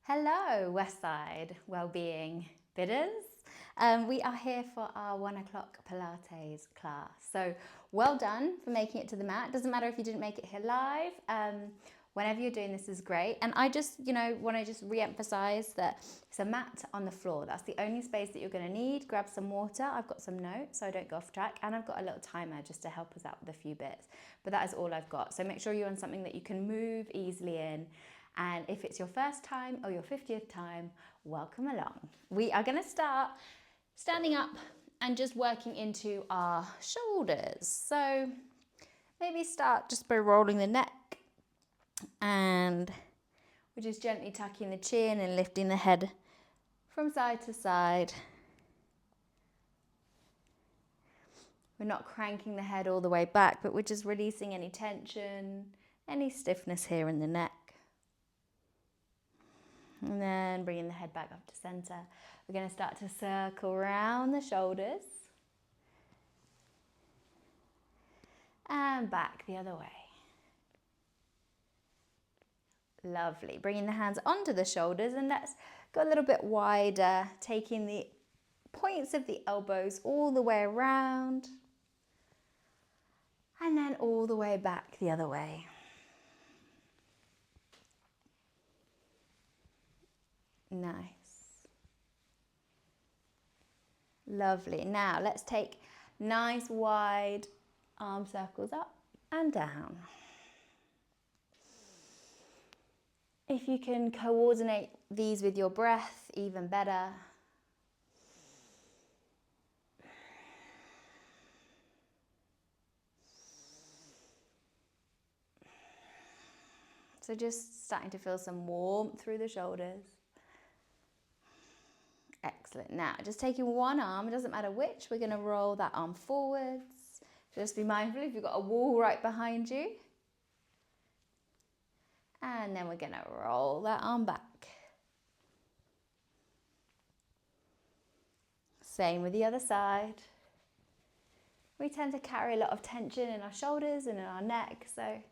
Hello, Westside Wellbeing bidders. We are here for our 1 o'clock Pilates class. So well done for making it to the mat. Doesn't matter if you didn't make it here live. Whenever you're doing this is great. And I just, want to just re-emphasize that it's a mat on the floor. That's the only space that you're going to need. Grab some water. I've got some notes so I don't go off track. And I've got a little timer just to help us out with a few bits. But that is all I've got. So make sure you're on something that you can move easily in. And if it's your first time or your 50th time, welcome along. We are going to start standing up and just working into our shoulders. So maybe start just by rolling the neck, and we're just gently tucking the chin and lifting the head from side to side. We're not cranking the head all the way back, but we're just releasing any tension, any stiffness here in the neck. And then bringing the head back up to center. We're going to start to circle around the shoulders. And back the other way. Lovely. Bringing the hands onto the shoulders, and let's go a little bit wider, taking the points of the elbows all the way around. And then all the way back the other way. Nice. Lovely. Now let's take nice wide arm circles up and down. If you can coordinate these with your breath, even better. So just starting to feel some warmth through the shoulders. Excellent. Now, just taking one arm, it doesn't matter which, we're going to roll that arm forwards. Just be mindful if you've got a wall right behind you. And then we're going to roll that arm back. Same with the other side. We tend to carry a lot of tension in our shoulders and in our neck, so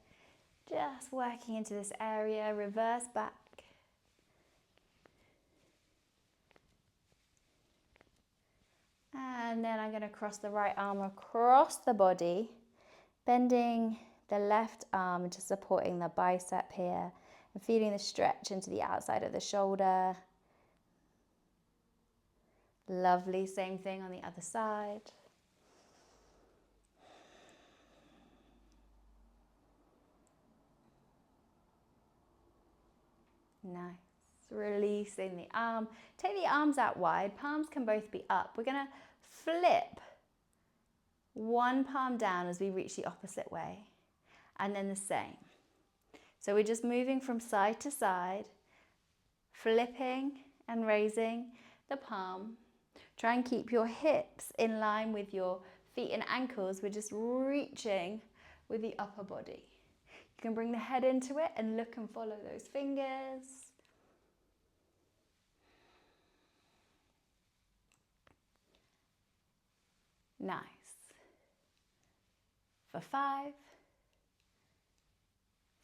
just working into this area, reverse back. And then I'm going to cross the right arm across the body, bending the left arm into supporting the bicep here and feeling the stretch into the outside of the shoulder. Lovely, same thing on the other side. Nice. Releasing the arm. Take the arms out wide. Palms can both be up. We're going to flip one palm down as we reach the opposite way. And then the same. So we're just moving from side to side, flipping and raising the palm. Try and keep your hips in line with your feet and ankles. We're just reaching with the upper body. You can bring the head into it and look and follow those fingers. Nice. For 5,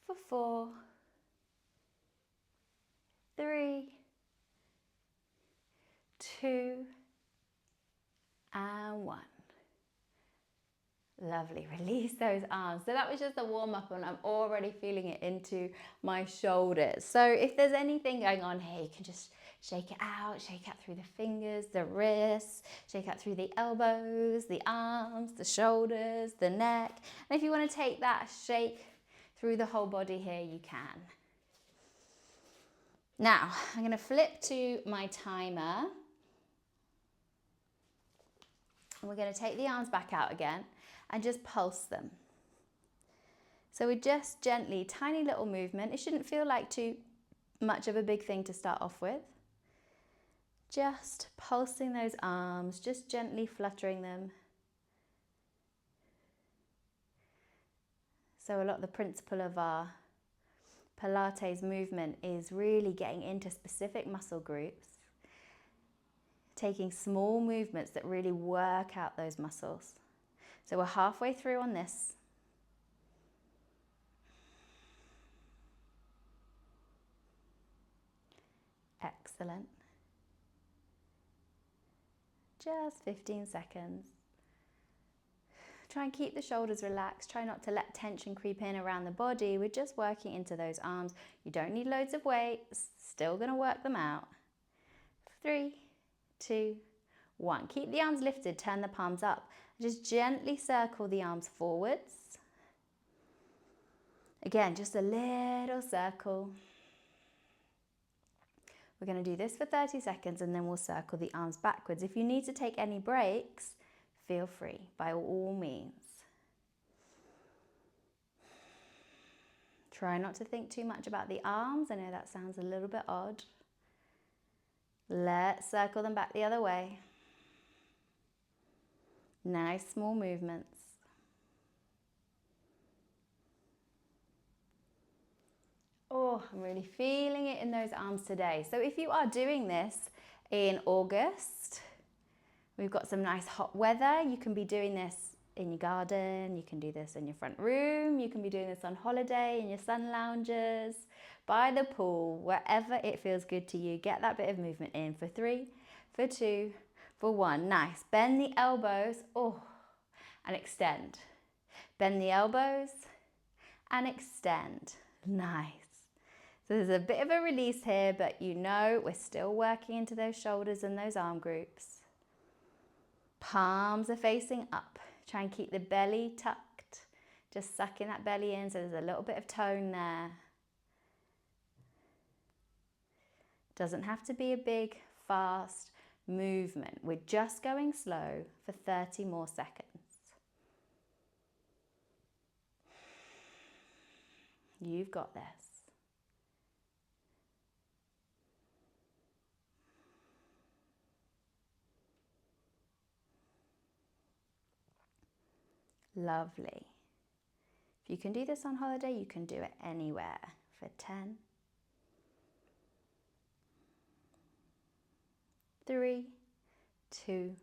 for 4, 3, 2, and 1. Lovely, release those arms. So that was just a warm up and I'm already feeling it into my shoulders. So if there's anything going on here, you can just shake out through the fingers, the wrists, shake out through the elbows, the arms, the shoulders, the neck. And if you want to take that shake through the whole body here, you can. Now, I'm going to flip to my timer. And we're going to take the arms back out again and just pulse them. So we're just gently, tiny little movement. It shouldn't feel like too much of a big thing to start off with. Just pulsing those arms, just gently fluttering them. So a lot of the principle of our Pilates movement is really getting into specific muscle groups, taking small movements that really work out those muscles. So we're halfway through on this. Excellent. Just 15 seconds. Try and keep the shoulders relaxed. Try not to let tension creep in around the body. We're just working into those arms. You don't need loads of weight. Still going to work them out. 3, 2, 1. Keep the arms lifted. Turn the palms up. Just gently circle the arms forwards. Again, just a little circle. We're going to do this for 30 seconds and then we'll circle the arms backwards. If you need to take any breaks, feel free, by all means. Try not to think too much about the arms. I know that sounds a little bit odd. Let's circle them back the other way. Nice small movements. Oh, I'm really feeling it in those arms today. So if you are doing this in August, we've got some nice hot weather. You can be doing this in your garden. You can do this in your front room. You can be doing this on holiday, in your sun lounges, by the pool, wherever it feels good to you. Get that bit of movement in for 3, for 2, for 1. Nice. Bend the elbows. Oh, and extend. Bend the elbows and extend. Nice. So there's a bit of a release here, but you know we're still working into those shoulders and those arm groups. Palms are facing up. Try and keep the belly tucked. Just sucking that belly in so there's a little bit of tone there. Doesn't have to be a big, fast movement. We're just going slow for 30 more seconds. You've got this. Lovely. If you can do this on holiday, you can do it anywhere for 10, 3, 2,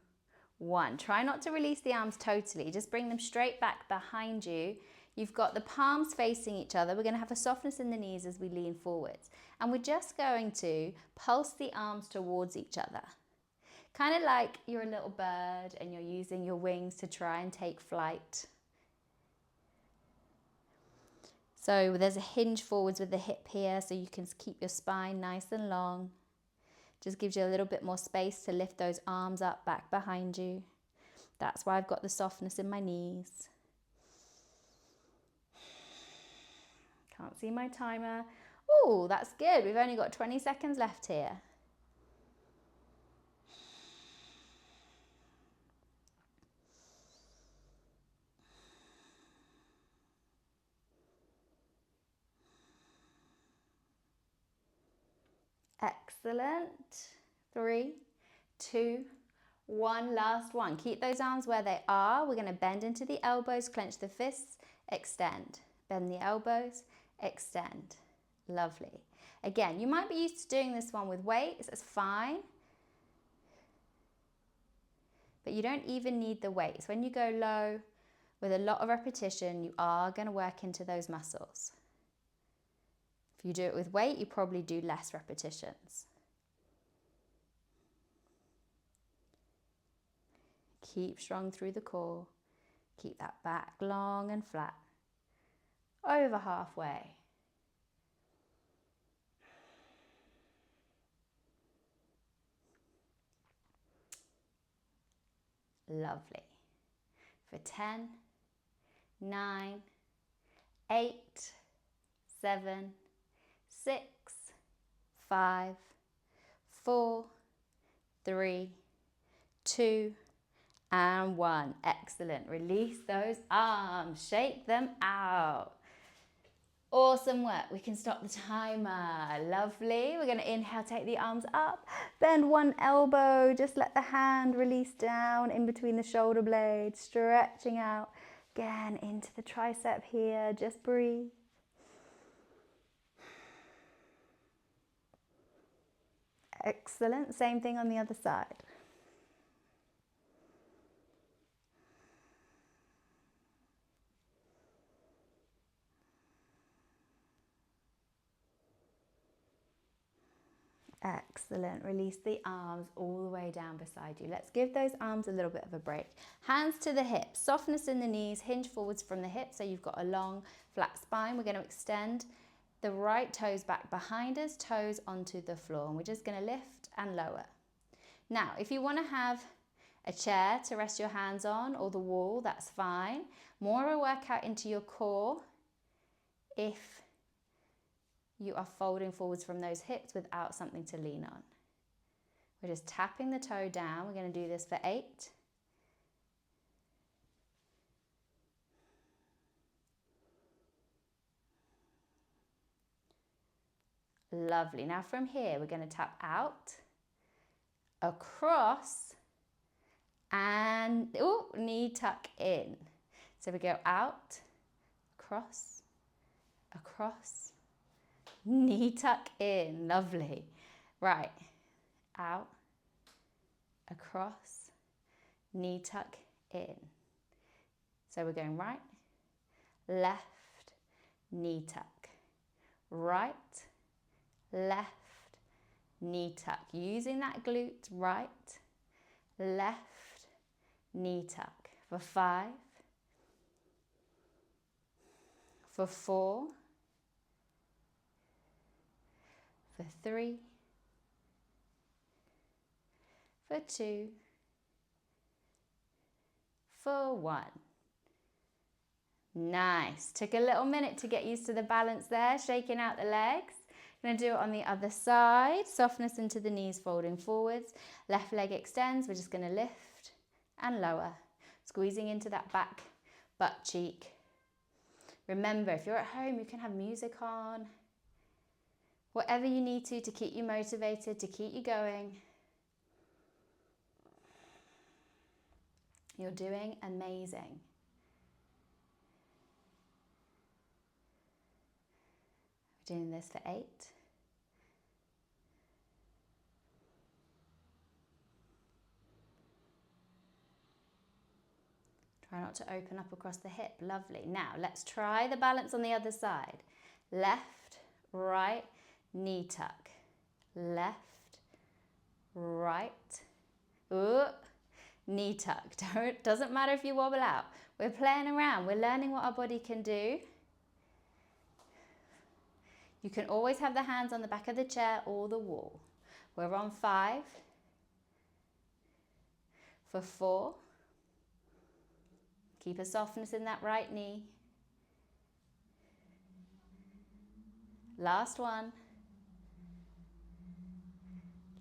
1. Try not to release the arms totally. Just bring them straight back behind you. You've got the palms facing each other. We're going to have a softness in the knees as we lean forwards. And we're just going to pulse the arms towards each other. Kind of like you're a little bird and you're using your wings to try and take flight. So there's a hinge forwards with the hip here so you can keep your spine nice and long. Just gives you a little bit more space to lift those arms up back behind you. That's why I've got the softness in my knees. Can't see my timer. Oh, that's good. We've only got 20 seconds left here. Excellent. 3, 2, 1. Last one. Keep those arms where they are. We're going to bend into the elbows, clench the fists, extend. Bend the elbows, extend. Lovely. Again, you might be used to doing this one with weights. That's fine. But you don't even need the weights. When you go low with a lot of repetition, you are going to work into those muscles. If you do it with weight, you probably do less repetitions. Keep strong through the core. Keep that back long and flat. Over halfway. Lovely. For 10, 9, 8, 7, 6, 5, 4, 3, 2, and 1. Excellent. Release those arms. Shake them out. Awesome work. We can stop the timer. Lovely. We're going to inhale, take the arms up. Bend one elbow. Just let the hand release down in between the shoulder blades. Stretching out. Again, into the tricep here. Just breathe. Excellent. Same thing on the other side. Excellent. Release the arms all the way down beside you. Let's give those arms a little bit of a break. Hands to the hips, softness in the knees, hinge forwards from the hips so you've got a long flat spine. We're going to extend the right toes back behind us, toes onto the floor, and we're just going to lift and lower. Now, if you want to have a chair to rest your hands on or the wall, that's fine. More of a workout into your core if you are folding forwards from those hips without something to lean on. We're just tapping the toe down. We're going to do this for 8. Lovely. Now from here, we're going to tap out, across, and knee tuck in. So we go out, across, knee tuck in. Lovely. Right. Out, across, knee tuck in. So we're going right, left, knee tuck. Right, left, knee tuck. Using that glute, right, left, knee tuck. For 5, for 4, for 3, for 2, for 1. Nice. Took a little minute to get used to the balance there, shaking out the legs. Going to do it on the other side. Softness into the knees, folding forwards. Left leg extends. We're just going to lift and lower. Squeezing into that back butt cheek. Remember, if you're at home, you can have music on. Whatever you need to keep you motivated, to keep you going. You're doing amazing. We're doing this for 8. Try not to open up across the hip. Lovely. Now, let's try the balance on the other side. Left, right, knee tuck. Left, right, knee tuck. Doesn't matter if you wobble out. We're playing around. We're learning what our body can do. You can always have the hands on the back of the chair or the wall. We're on 5, for 4. Keep a softness in that right knee. Last one.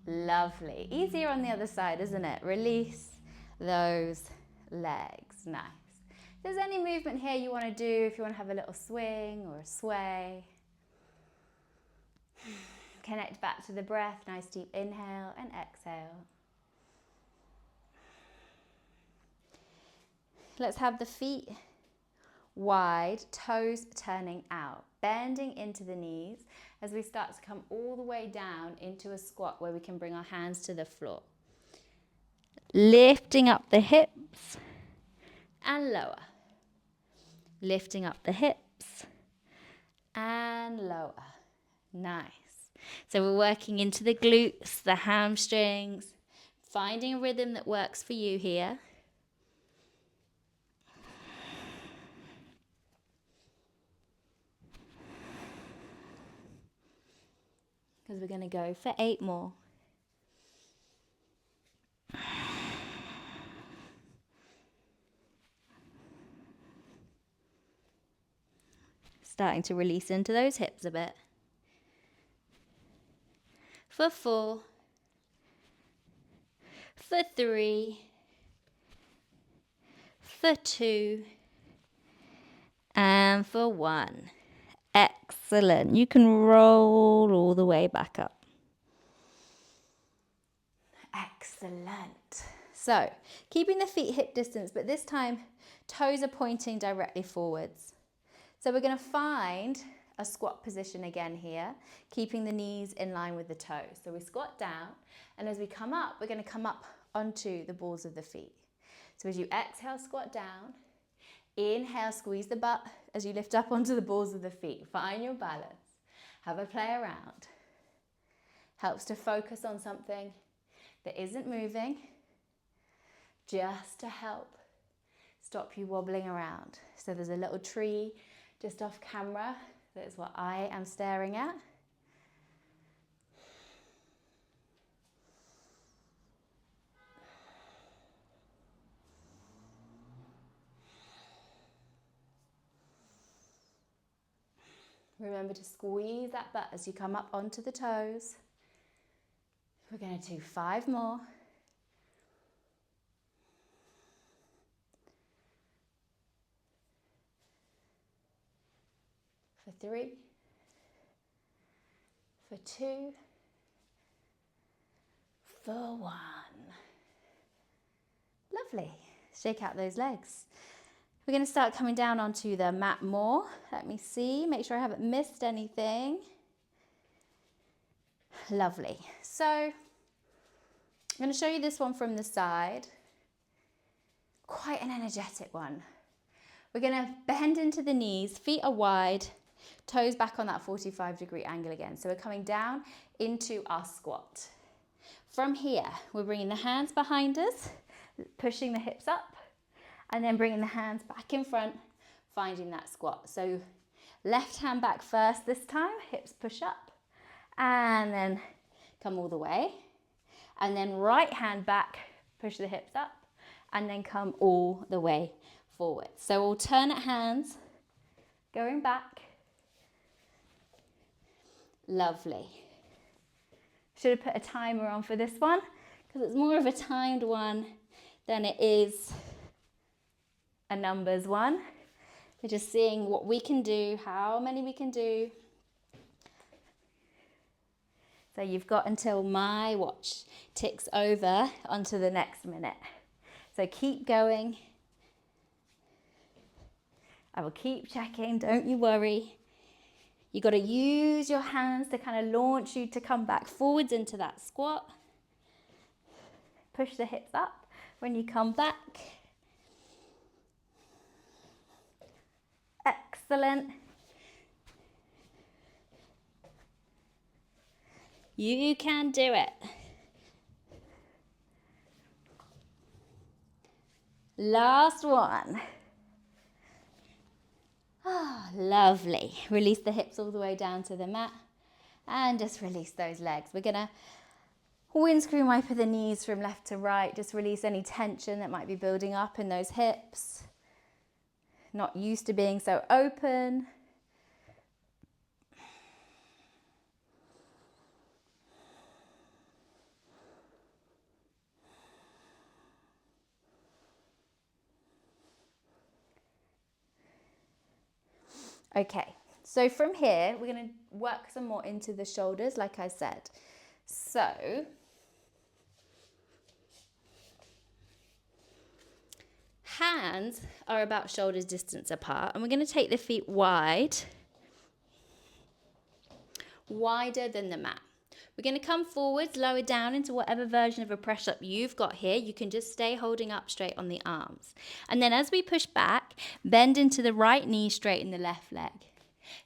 Lovely. Easier on the other side, isn't it? Release those legs. Nice. If there's any movement here you want to do, if you want to have a little swing or a sway, connect back to the breath. Nice deep inhale and exhale. Let's have the feet wide, toes turning out, bending into the knees as we start to come all the way down into a squat where we can bring our hands to the floor. Lifting up the hips and lower. Lifting up the hips and lower. Nice. So we're working into the glutes, the hamstrings, finding a rhythm that works for you here. Because we're going to go for 8 more. Starting to release into those hips a bit. For 4, for 3, for 2, and for 1. Excellent. You can roll all the way back up. Excellent. So, keeping the feet hip distance, but this time toes are pointing directly forwards. So we're going to find a squat position again here, keeping the knees in line with the toes. So we squat down, and as we come up, we're going to come up onto the balls of the feet. So as you exhale, squat down. Inhale, squeeze the butt as you lift up onto the balls of the feet. Find your balance. Have a play around. Helps to focus on something that isn't moving, just to help stop you wobbling around. So there's a little tree just off camera. That is what I am staring at. Remember to squeeze that butt as you come up onto the toes. We're going to do 5 more. For 3, for 2, for 1. Lovely. Shake out those legs. We're going to start coming down onto the mat more. Let me see, make sure I haven't missed anything. Lovely. So I'm going to show you this one from the side. Quite an energetic one. We're going to bend into the knees, feet are wide, toes back on that 45-degree angle again. So we're coming down into our squat. From here, we're bringing the hands behind us, pushing the hips up, and then bringing the hands back in front, finding that squat. So left hand back first this time, hips push up, and then come all the way. And then right hand back, push the hips up, and then come all the way forward. So alternate hands, going back. Lovely. Should have put a timer on for this one, because it's more of a timed one than it is a numbers one. We're just seeing what we can do, how many we can do. So you've got until my watch ticks over onto the next minute. So keep going. I will keep checking, don't you worry. You've got to use your hands to kind of launch you to come back forwards into that squat. Push the hips up when you come back. Excellent. You can do it. Last one. Ah, lovely. Release the hips all the way down to the mat and just release those legs. We're going to windscreen wiper the knees from left to right. Just release any tension that might be building up in those hips. Not used to being so open. Okay, so from here, we're going to work some more into the shoulders, like I said. So, hands are about shoulders distance apart, and we're going to take the feet wide, wider than the mat. We're going to come forwards, lower down into whatever version of a press up you've got here. You can just stay holding up straight on the arms. And then as we push back, bend into the right knee, straighten the left leg.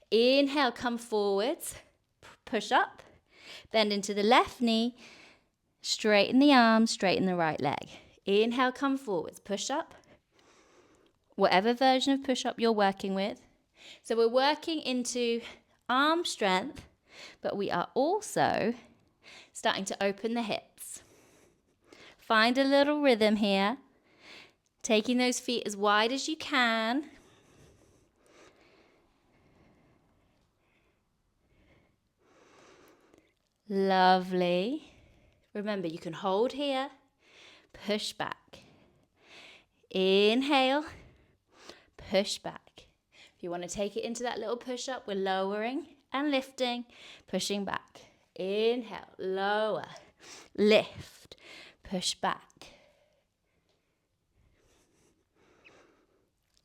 Inhale, come forwards, push up, bend into the left knee, straighten the arms, straighten the right leg. Inhale, come forwards, push up, whatever version of push up you're working with. So we're working into arm strength, but we are also starting to open the hips. Find a little rhythm here. Taking those feet as wide as you can. Lovely. Remember, you can hold here, push back. Inhale, push back. If you want to take it into that little push up, we're lowering and lifting, pushing back. Inhale, lower, lift, push back.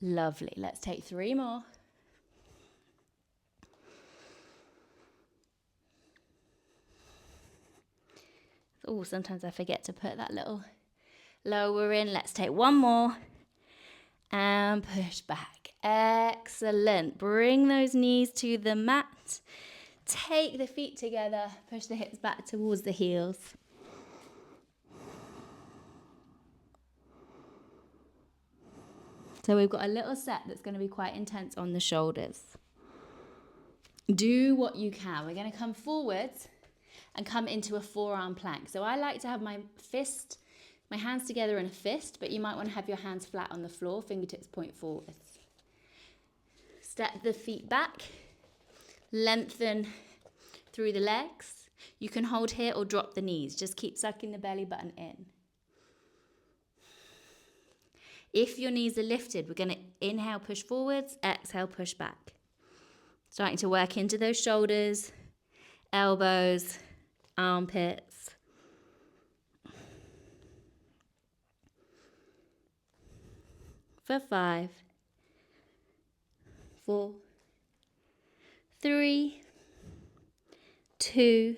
Lovely. Let's take 3 more. Oh, sometimes I forget to put that little lower in. Let's take 1 more. And push back. Excellent. Bring those knees to the mat. take the feet together, push the hips back towards the heels. So we've got a little set that's going to be quite intense on the shoulders. Do what you can. We're going to come forwards and come into a forearm plank. So I like to have my hands together in a fist, but you might want to have your hands flat on the floor, fingertips point forwards. Step the feet back, lengthen through the legs. You can hold here or drop the knees. Just keep sucking the belly button in. If your knees are lifted, we're going to inhale, push forwards, exhale, push back. Starting to work into those shoulders, elbows, armpits. For 5, 4, 3, 2,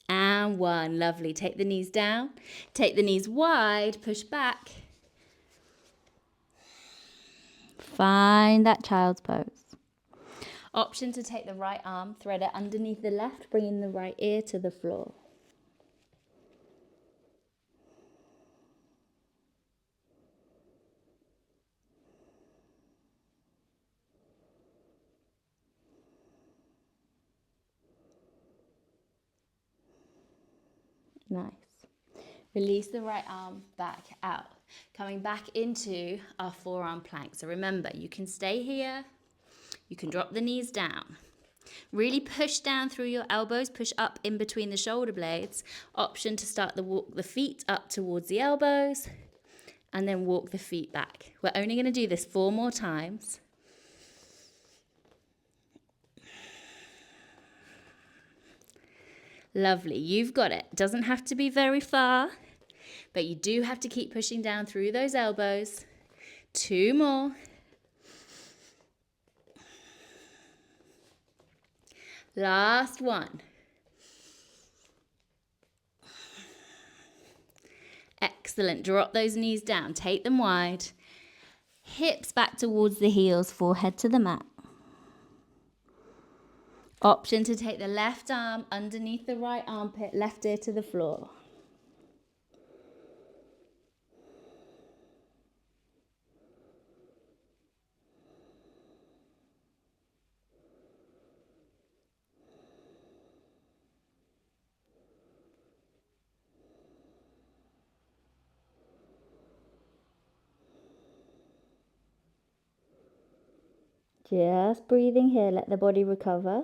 and 1. Lovely. Take the knees down. Take the knees wide. Push back. Find that child's pose. Option to take the right arm, thread it underneath the left, bringing the right ear to the floor. Nice. Release the right arm back out. Coming back into our forearm plank. So remember, you can stay here. You can drop the knees down. Really push down through your elbows. Push up in between the shoulder blades. Option to start walk the feet up towards the elbows. And then walk the feet back. We're only going to do this 4 more times. Lovely. You've got it. Doesn't have to be very far. But you do have to keep pushing down through those elbows. 2 more. Last one. Excellent. Drop those knees down. Take them wide. Hips back towards the heels, forehead to the mat. Option to take the left arm underneath the right armpit, left ear to the floor. Just breathing here, let the body recover.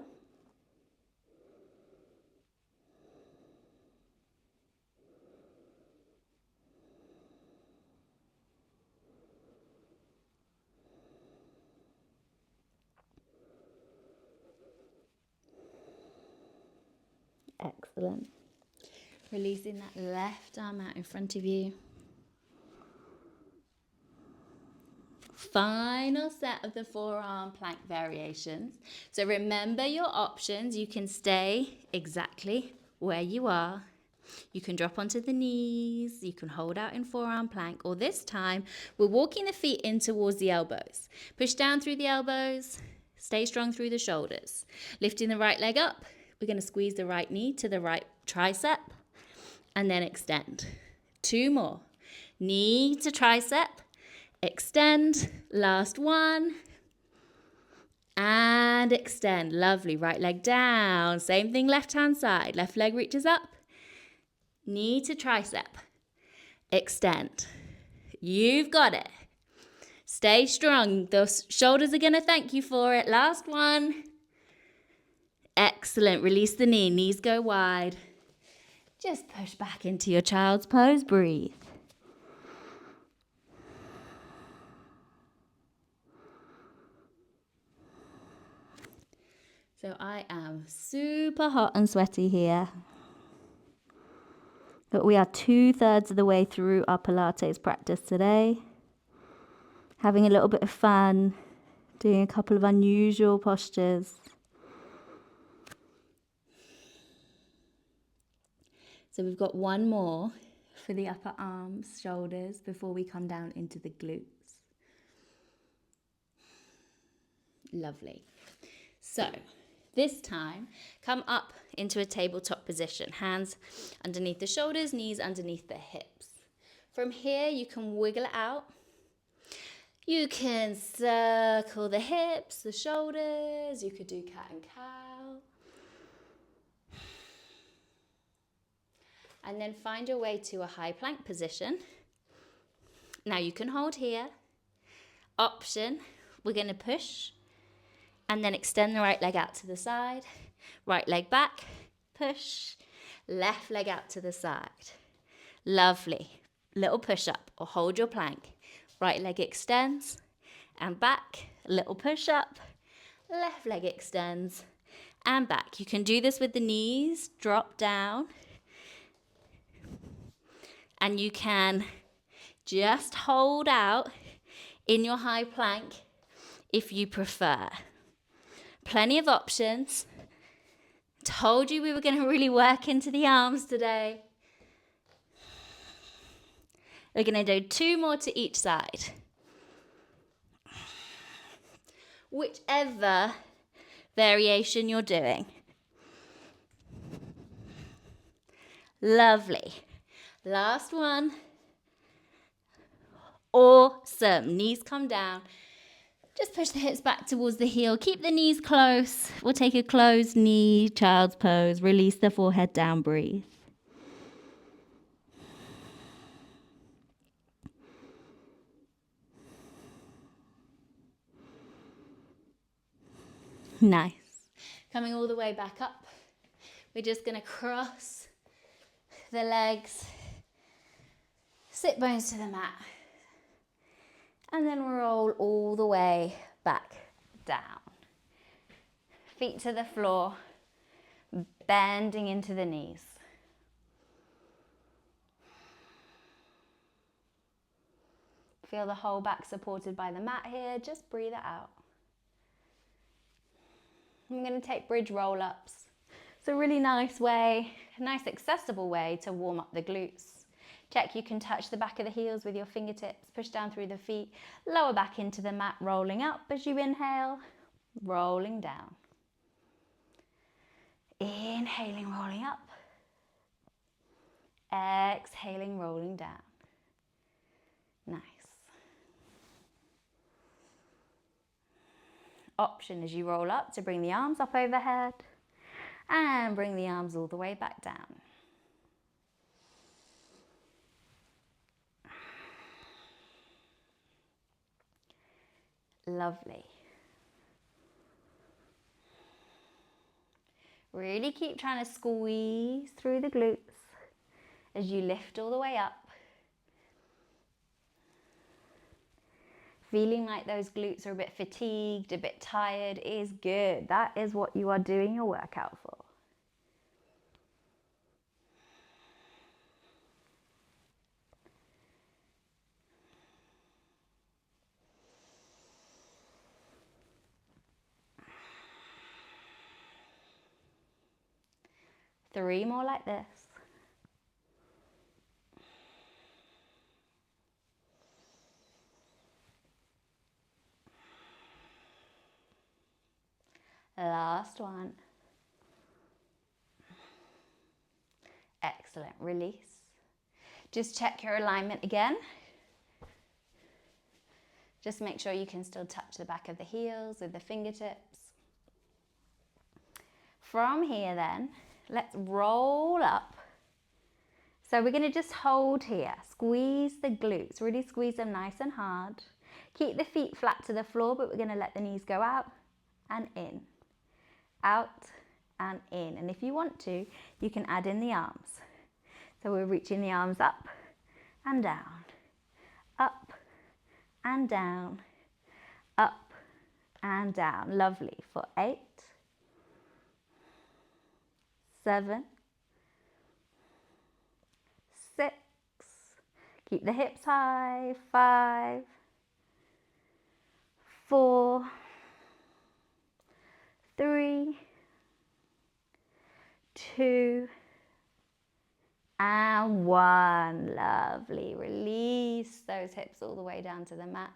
Excellent. Releasing that left arm out in front of you. Final set of the forearm plank variations. So remember your options. You can stay exactly where you are. You can drop onto the knees. You can hold out in forearm plank. Or this time, we're walking the feet in towards the elbows. Push down through the elbows. Stay strong through the shoulders. Lifting the right leg up. We're going to squeeze the right knee to the right tricep. And then extend. 2 more. Knee to tricep. Extend. Last one. And extend. Lovely. Right leg down. Same thing left hand side. Left leg reaches up. Knee to tricep. Extend. You've got it. Stay strong. Those shoulders are going to thank you for it. Last one. Excellent. Release the knee. Knees go wide. Just push back into your child's pose. Breathe. So I am super hot and sweaty here. But we are 2/3 of the way through our Pilates practice today. Having a little bit of fun, doing a couple of unusual postures. So we've got one more for the upper arms, shoulders, before we come down into the glutes. Lovely. So This time, come up into a tabletop position. Hands underneath the shoulders, knees underneath the hips. From here, you can wiggle it out. You can circle the hips, the shoulders. You could do cat and cow. And then find your way to a high plank position. Now you can hold here. Option, we're going to push and then extend the right leg out to the side. Right leg back, push, left leg out to the side. Lovely. Little push up or hold your plank. Right leg extends and back, little push up, left leg extends and back. You can do this with the knees, drop down. And you can just hold out in your high plank if you prefer. Plenty of options. Told you we were going to really work into the arms today. We're going to do 2 more to each side. Whichever variation you're doing. Lovely. Last one. Awesome. Knees come down. Just push the hips back towards the heel. Keep the knees close. We'll take a closed knee, child's pose. Release the forehead down. Breathe. Nice. Coming all the way back up. We're just going to cross the legs. Sit bones to the mat. And then roll all the way back down. Feet to the floor, bending into the knees. Feel the whole back supported by the mat here. Just breathe it out. I'm going to take bridge roll-ups. It's a really nice way, a nice accessible way to warm up the glutes. Check you can touch the back of the heels with your fingertips, push down through the feet, lower back into the mat, rolling up as you inhale, rolling down. Inhaling, rolling up. Exhaling, rolling down. Nice. Option as you roll up to bring the arms up overhead and bring the arms all the way back down. Lovely. Really keep trying to squeeze through the glutes as you lift all the way up. Feeling like those glutes are a bit fatigued, a bit tired is good. That is what you are doing your workout for. Three more like this. Last one. Excellent. Release. Just check your alignment again. Just make sure you can still touch the back of the heels with the fingertips. From here then, let's roll up. So we're going to just hold here. Squeeze the glutes. Really squeeze them nice and hard. Keep the feet flat to the floor, but we're going to let the knees go out and in. Out and in. And if you want to, you can add in the arms. So we're reaching the arms up and down. Up and down. Up and down. Lovely. For 8, 7, 6. Keep the hips high. 5, 4, 3, 2, and 1. Lovely. Release those hips all the way down to the mat.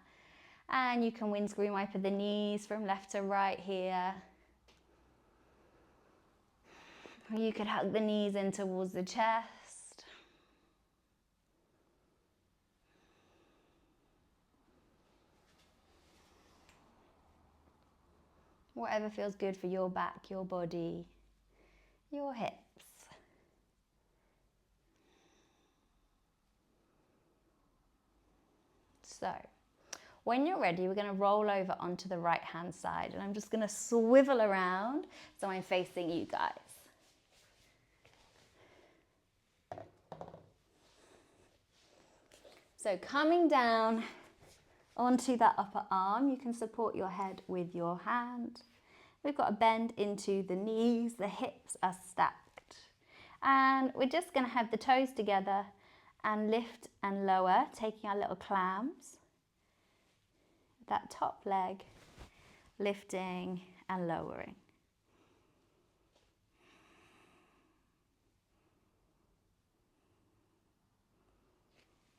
And you can windscreen wiper the knees from left to right here. You could hug the knees in towards the chest. Whatever feels good for your back, your body, your hips. So, when you're ready, we're going to roll over onto the right hand side, and I'm just going to swivel around so I'm facing you guys. So coming down onto that upper arm, you can support your head with your hand. We've got a bend into the knees, the hips are stacked. And we're just going to have the toes together and lift and lower, taking our little clams. That top leg, lifting and lowering.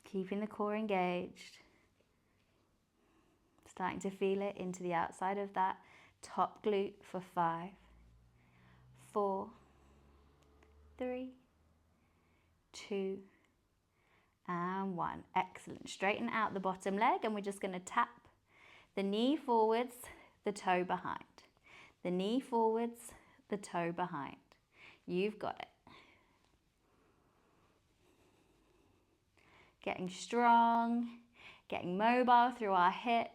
Keeping the core engaged. Starting to feel it into the outside of that top glute for 5, 4, 3, 2, and 1. Excellent. Straighten out the bottom leg, and we're just going to tap the knee forwards, the toe behind. The knee forwards, the toe behind. You've got it. Getting strong, getting mobile through our hips.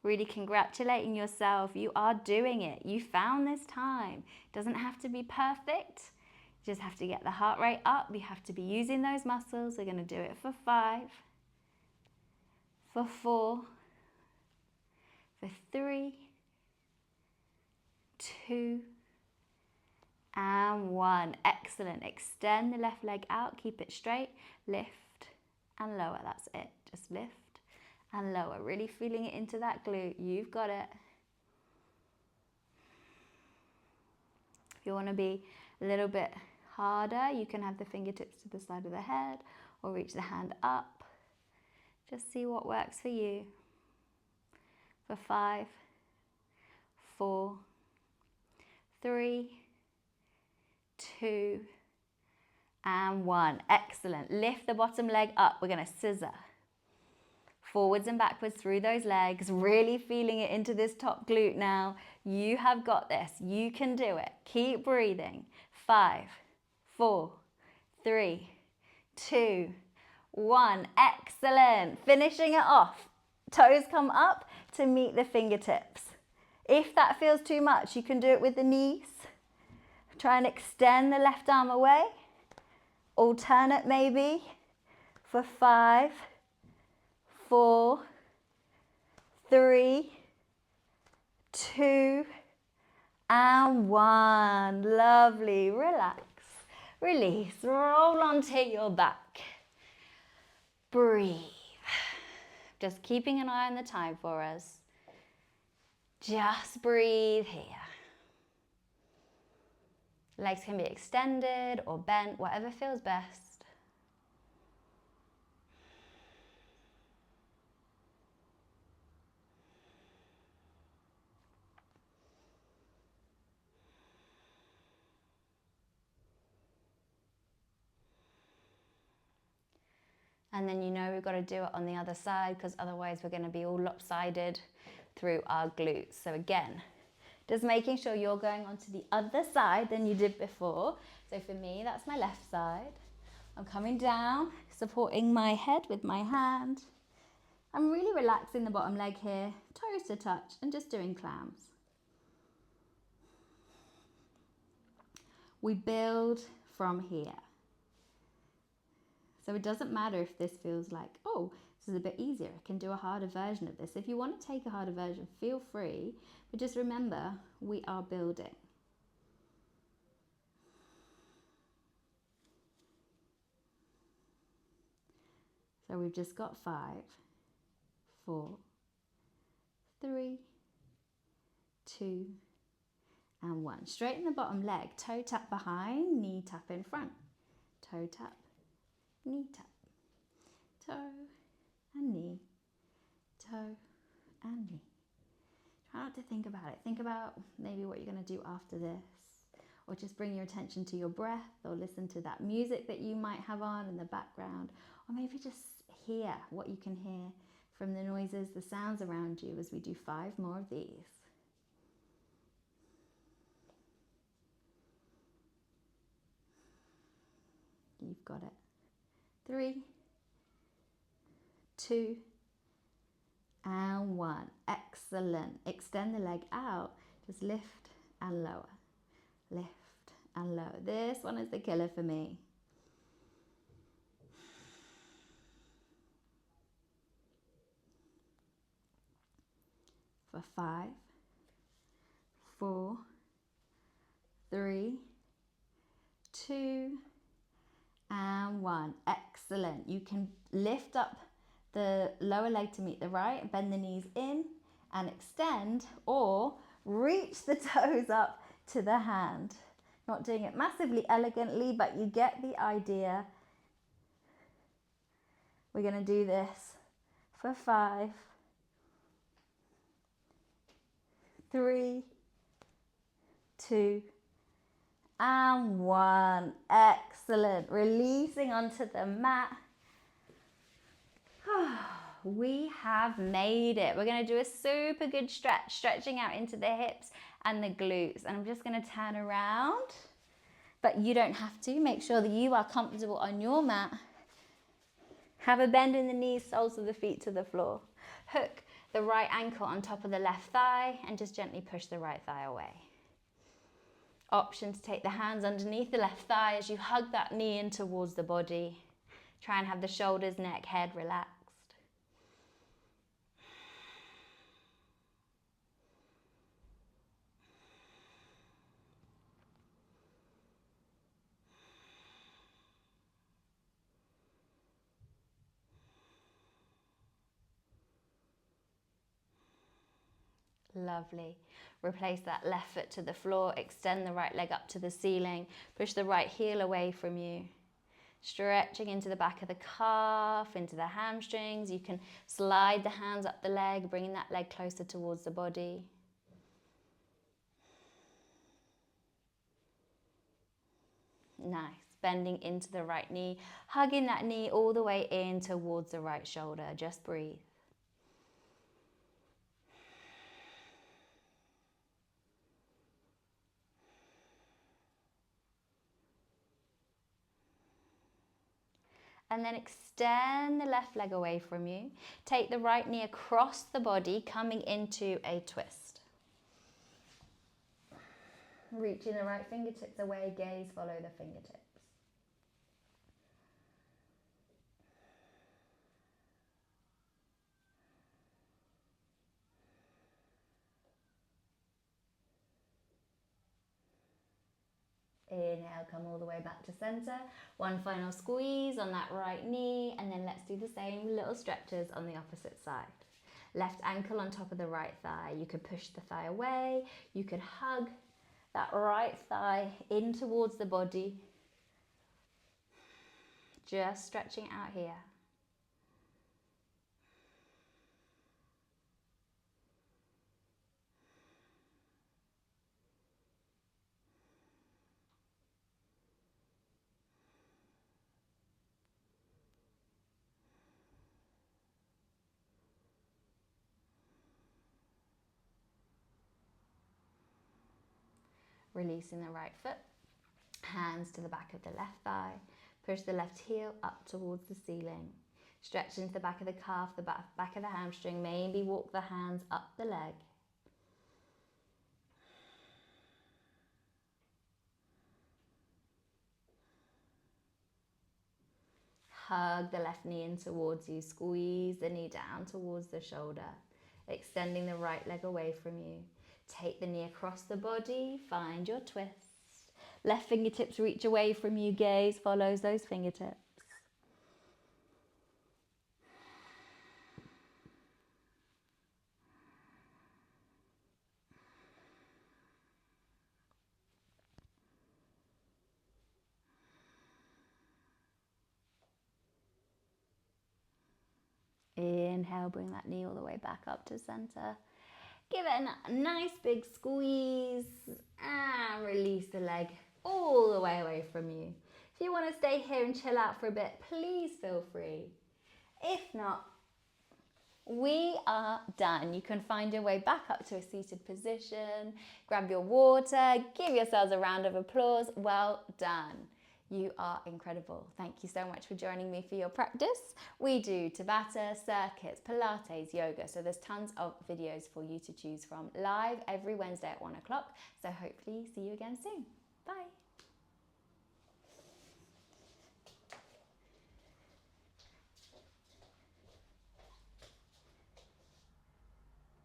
Really congratulating yourself. You are doing it. You found this time. It doesn't have to be perfect. You just have to get the heart rate up. You have to be using those muscles. We're going to do it for 5, for 4, for 3, 2, and 1. Excellent. Extend the left leg out. Keep it straight. Lift and lower. That's it. Just lift and lower. Really feeling it into that glute. You've got it. If you want to be a little bit harder, you can have the fingertips to the side of the head or reach the hand up. Just see what works for you. For 5, 4, 3, 2, and 1. Excellent. Lift the bottom leg up. We're going to scissor. Forwards and backwards through those legs. Really feeling it into this top glute now. You have got this. You can do it. Keep breathing. 5, 4, 3, 2, 1. Excellent. Finishing it off. Toes come up to meet the fingertips. If that feels too much, you can do it with the knees. Try and extend the left arm away. Alternate maybe for 5, 4, 3, 2, and 1. Lovely. Relax. Release. Roll onto your back. Breathe. Just keeping an eye on the time for us. Just breathe here. Legs can be extended or bent, whatever feels best. And then you know we've got to do it on the other side, because otherwise we're going to be all lopsided through our glutes. So again, just making sure you're going onto the other side than you did before. So for me, that's my left side. I'm coming down, supporting my head with my hand. I'm really relaxing the bottom leg here, toes to touch, and just doing clams. We build from here. So it doesn't matter if this feels like, oh, this is a bit easier. I can do a harder version of this. If you want to take a harder version, feel free. But just remember, we are building. So we've just got 5, 4, 3, 2, and 1. Straighten the bottom leg. Toe tap behind, knee tap in front. Toe tap, knee tap. Toe and knee, toe and knee. Try not to think about it. Think about maybe what you're going to do after this, or just bring your attention to your breath, or listen to that music that you might have on in the background, or maybe just hear what you can hear from the noises, the sounds around you as we do 5 more of these. You've got it. 3, 2, and 1. Excellent. Extend the leg out. Just lift and lower. Lift and lower. This one is the killer for me. For 5, 4, 3, 2, and 1. Excellent. You can lift up the lower leg to meet the right, bend the knees in and extend, or reach the toes up to the hand. Not doing it massively elegantly, but you get the idea. We're going to do this for 5, 3, 2, and 1. Excellent. Releasing onto the mat. We have made it. We're going to do a super good stretch, stretching out into the hips and the glutes. And I'm just going to turn around, but you don't have to. Make sure that you are comfortable on your mat. Have a bend in the knees, soles of the feet to the floor. Hook the right ankle on top of the left thigh and just gently push the right thigh away. Option to take the hands underneath the left thigh as you hug that knee in towards the body. Try and have the shoulders, neck, head relaxed. Lovely. Replace that left foot to the floor, extend the right leg up to the ceiling, push the right heel away from you. Stretching into the back of the calf, into the hamstrings. You can slide the hands up the leg, bringing that leg closer towards the body. Nice. Bending into the right knee, hugging that knee all the way in towards the right shoulder. Just breathe. And then extend the left leg away from you. Take the right knee across the body, coming into a twist. Reaching the right fingertips away, gaze, follow the fingertips. Inhale, come all the way back to center. One final squeeze on that right knee, and then let's do the same little stretches on the opposite side. Left ankle on top of the right thigh. You could push the thigh away. You could hug that right thigh in towards the body. Just stretching out here. Releasing the right foot, hands to the back of the left thigh. Push the left heel up towards the ceiling. Stretch into the back of the calf, the back of the hamstring. Maybe walk the hands up the leg. Hug the left knee in towards you. Squeeze the knee down towards the shoulder. Extending the right leg away from you. Take the knee across the body. Find your twist. Left fingertips reach away from you. Gaze follows those fingertips. Inhale, bring that knee all the way back up to center. Give it a nice big squeeze and release the leg all the way away from you. If you want to stay here and chill out for a bit, please feel free. If not, we are done. You can find your way back up to a seated position, grab your water, give yourselves a round of applause. Well done. You are incredible. Thank you so much for joining me for your practice. We do Tabata, circuits, Pilates, yoga. So there's tons of videos for you to choose from live every Wednesday at 1 o'clock. So hopefully see you again soon. Bye.